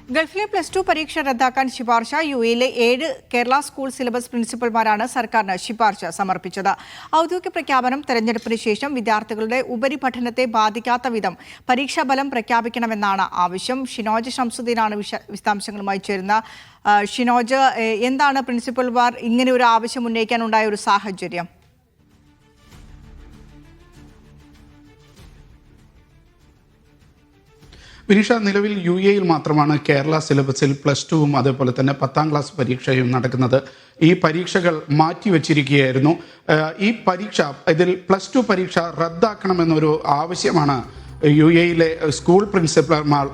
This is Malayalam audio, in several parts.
ഗൾഫിലെ +2 പരീക്ഷ റദ്ദാക്കാൻ ശുപാർശ യുഎയിലെ 7 കേരള സ്കൂൾ സിലബസ് പ്രിൻസിപ്പൽമാരാണ് സർക്കാരിന് ശുപാർശ സമർപ്പിച്ചത്. ഔദ്യോഗിക പ്രഖ്യാപനം തെരഞ്ഞെടുപ്പിന് ശേഷം വിദ്യാർത്ഥികളുടെ ഉപരിപഠനത്തെ ബാധിക്കാത്ത വിധം പരീക്ഷാഫലം പ്രഖ്യാപിക്കണമെന്നാണ് ആവശ്യം. ഷിനോജ് ഷംസുദ്ദീനാണ് വിശദാംശങ്ങളുമായി ചേരുന്ന. ഷിനോജ്, എന്താണ് പ്രിൻസിപ്പൽമാർ ഇങ്ങനെ ഒരു ആവശ്യം ഉന്നയിക്കാനുണ്ടായ ഒരു സാഹചര്യം? വിനീഷ, നിലവിൽ യുഎയിൽ മാത്രമാണ് കേരള സിലബസിൽ +2 അതേപോലെ തന്നെ 10ാം ക്ലാസ് പരീക്ഷയും നടക്കുന്നത്. ഈ പരീക്ഷകൾ മാറ്റിവെച്ചിരിക്കുകയായിരുന്നു. ഈ പരീക്ഷ ഇതിൽ +2 പരീക്ഷ റദ്ദാക്കണമെന്നൊരു ആവശ്യമാണ് യുഎയിലെ സ്കൂൾ പ്രിൻസിപ്പൽമാർ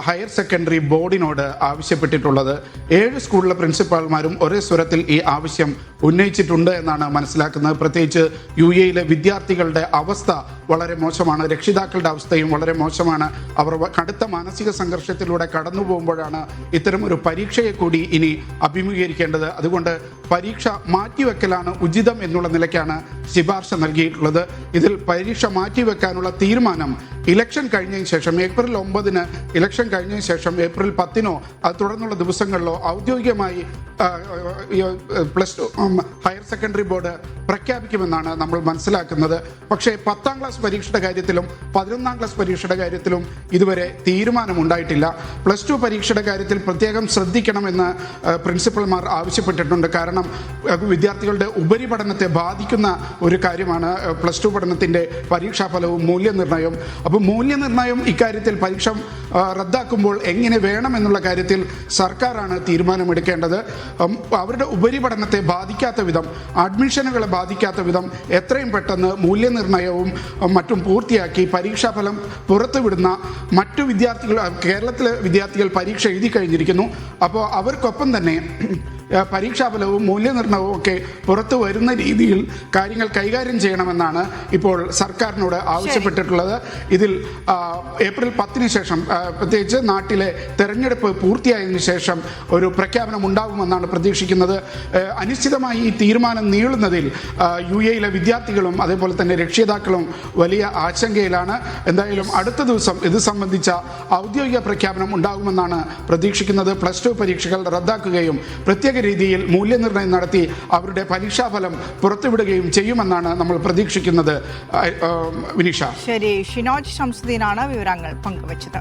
ഹയർ സെക്കൻഡറി ബോർഡിനോട് ആവശ്യപ്പെട്ടിട്ടുള്ളത്. 7 സ്കൂളിലെ പ്രിൻസിപ്പാൾമാരും ഒരേ സ്വരത്തിൽ ഈ ആവശ്യം ഉന്നയിച്ചിട്ടുണ്ട് എന്നാണ് മനസ്സിലാക്കുന്നത്. പ്രത്യേകിച്ച് യുഎയിലെ വിദ്യാർത്ഥികളുടെ അവസ്ഥ വളരെ മോശമാണ്, രക്ഷിതാക്കളുടെ അവസ്ഥയും വളരെ മോശമാണ്. അവർ കടുത്ത മാനസിക സംഘർഷത്തിലൂടെ കടന്നു പോകുമ്പോഴാണ് ഇത്തരമൊരു പരീക്ഷയെ കൂടി ഇനി അഭിമുഖീകരിക്കേണ്ടത്. അതുകൊണ്ട് പരീക്ഷ മാറ്റിവെക്കലാണ് ഉചിതം എന്നുള്ള നിലയ്ക്കാണ് ശുപാർശ നൽകിയിട്ടുള്ളത്. ഇതിൽ പരീക്ഷ മാറ്റിവെക്കാനുള്ള തീരുമാനം ഇലക്ഷൻ കഴിഞ്ഞതിന് ശേഷം ഏപ്രിൽ 9-ന് ഇലക്ഷൻ കഴിഞ്ഞതിന് ശേഷം ഏപ്രിൽ 10-നോ അത് തുടർന്നുള്ള ദിവസങ്ങളിലോ ഔദ്യോഗികമായി +2 ഹയർ സെക്കൻഡറി ബോർഡ് പ്രഖ്യാപിക്കുമെന്നാണ് നമ്മൾ മനസ്സിലാക്കുന്നത്. പക്ഷേ 10ാം ക്ലാസ് പരീക്ഷയുടെ കാര്യത്തിലും 11ാം ക്ലാസ് പരീക്ഷയുടെ കാര്യത്തിലും ഇതുവരെ തീരുമാനമുണ്ടായിട്ടില്ല. +2 പരീക്ഷയുടെ കാര്യത്തിൽ പ്രത്യേകം ശ്രദ്ധിക്കണമെന്ന് പ്രിൻസിപ്പൽമാർ ആവശ്യപ്പെട്ടിട്ടുണ്ട്. കാരണം വിദ്യാർത്ഥികളുടെ ഉപരിപഠനത്തെ ബാധിക്കുന്ന ഒരു കാര്യമാണ് +2 പഠനത്തിൻ്റെ പരീക്ഷാഫലവും മൂല്യനിർണ്ണയവും. അപ്പോൾ മൂല്യനിർണ്ണയം ഇക്കാര്യത്തിൽ പരീക്ഷ റദ്ദാക്കുമ്പോൾ എങ്ങനെ വേണമെന്നുള്ള കാര്യത്തിൽ സർക്കാരാണ് തീരുമാനമെടുക്കേണ്ടത്. അവരുടെ ഉപരിപഠനത്തെ ബാധിക്കാത്ത വിധം, അഡ്മിഷനുകളെ ബാധിക്കാത്ത വിധം എത്രയും പെട്ടെന്ന് മൂല്യനിർണ്ണയവും മറ്റും പൂർത്തിയാക്കി പരീക്ഷാഫലം പുറത്തുവിടുന്ന മറ്റു വിദ്യാർത്ഥികൾ, കേരളത്തിലെ വിദ്യാർത്ഥികൾ പരീക്ഷ എഴുതി കഴിഞ്ഞിരിക്കുന്നു. അപ്പോൾ അവർക്കൊപ്പം തന്നെ പരീക്ഷാഫലവും മൂല്യനിർണ്ണയവും ഒക്കെ പുറത്തു വരുന്ന രീതിയിൽ കാര്യങ്ങൾ കൈകാര്യം ചെയ്യണമെന്നാണ് ഇപ്പോൾ സർക്കാരിനോട് ആവശ്യപ്പെട്ടിട്ടുള്ളത്. ഇതിൽ ഏപ്രിൽ 10-ന് ശേഷം, പ്രത്യേകിച്ച് നാട്ടിലെ തെരഞ്ഞെടുപ്പ് പൂർത്തിയായതിനു ശേഷം ഒരു പ്രഖ്യാപനം ഉണ്ടാകുമെന്നാണ് പ്രതീക്ഷിക്കുന്നത്. അനിശ്ചിതമായി ഈ തീരുമാനം നീളുന്നതിൽ യുഎയിലെ വിദ്യാർത്ഥികളും അതേപോലെ തന്നെ രക്ഷിതാക്കളും വലിയ ആശങ്കയിലാണ്. എന്തായാലും അടുത്ത ദിവസം ഇത് സംബന്ധിച്ച ഔദ്യോഗിക പ്രഖ്യാപനം ഉണ്ടാകുമെന്നാണ് പ്രതീക്ഷിക്കുന്നത്. +2 പരീക്ഷകൾ റദ്ദാക്കുകയും പ്രത്യേക രീതിയിൽ മൂല്യനിർണ്ണയം നടത്തി അവരുടെ പരീക്ഷാഫലം പുറത്തുവിടുകയും ചെയ്യുമെന്നാണ് നമ്മൾ പ്രതീക്ഷിക്കുന്നത്. വിനീഷ, ശരി. ഷിനോജ് ഷംസുദ്ദീനാണ് വിവരങ്ങൾ പങ്കുവച്ചത്.